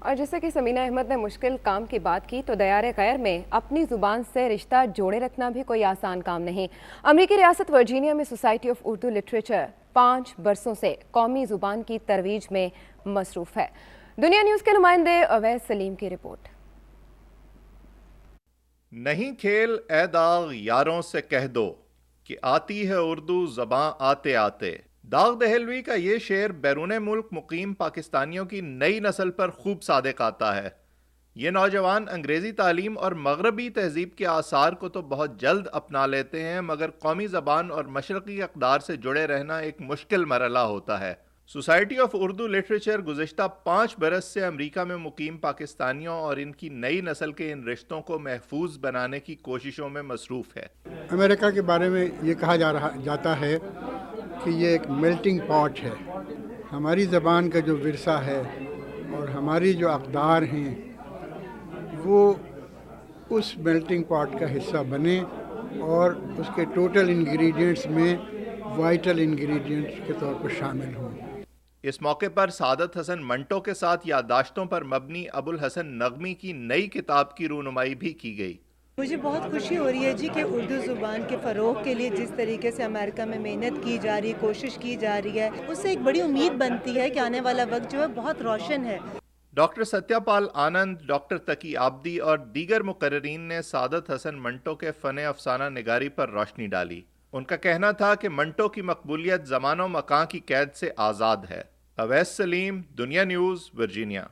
اور جیسے کہ سمینہ احمد نے مشکل کام کی بات کی تو دیار غیر میں اپنی زبان سے رشتہ جوڑے رکھنا بھی کوئی آسان کام نہیں۔ امریکی ریاست ورجینیا میں سوسائٹی آف اردو لٹریچر 5 برسوں سے قومی زبان کی ترویج میں مصروف ہے۔ دنیا نیوز کے نمائندے اویس سلیم کی رپورٹ۔ نہیں کھیل اے داغ یاروں سے کہہ دو کہ آتی ہے اردو زباں آتے آتے۔ داغ دہلوی کا یہ شعر بیرون ملک مقیم پاکستانیوں کی نئی نسل پر خوب صادق آتا ہے۔ یہ نوجوان انگریزی تعلیم اور مغربی تہذیب کے آثار کو تو بہت جلد اپنا لیتے ہیں، مگر قومی زبان اور مشرقی اقدار سے جڑے رہنا ایک مشکل مرحلہ ہوتا ہے۔ سوسائٹی آف اردو لٹریچر گزشتہ 5 برس سے امریکہ میں مقیم پاکستانیوں اور ان کی نئی نسل کے ان رشتوں کو محفوظ بنانے کی کوششوں میں مصروف ہے۔ امریکہ کے بارے میں یہ کہا جاتا ہے کہ یہ ایک میلٹنگ پاٹ ہے۔ ہماری زبان کا جو ورثہ ہے اور ہماری جو اقدار ہیں وہ اس میلٹنگ پاٹ کا حصہ بنے اور اس کے ٹوٹل انگریڈینٹس میں وائٹل انگریڈینٹس کے طور پر شامل ہوں۔ اس موقع پر سعادت حسن منٹو کے ساتھ یادداشتوں پر مبنی ابو الحسن نغمی کی نئی کتاب کی رونمائی بھی کی گئی۔ مجھے بہت خوشی ہو رہی ہے جی کہ اردو زبان کے فروغ کے لیے جس طریقے سے امریکہ میں محنت کی جا رہی ہے، کوشش کی جا رہی ہے، اس سے ایک بڑی امید بنتی ہے کہ آنے والا وقت جو ہے بہت روشن ہے۔ ڈاکٹر ستیہ پال آنند، ڈاکٹر تقی آبدی اور دیگر مقررین نے سعادت حسن منٹو کے فن افسانہ نگاری پر روشنی ڈالی۔ ان کا کہنا تھا کہ منٹو کی مقبولیت زمان و مکان کی قید سے آزاد ہے۔ اویس سلیم، دنیا نیوز، ورجینیا۔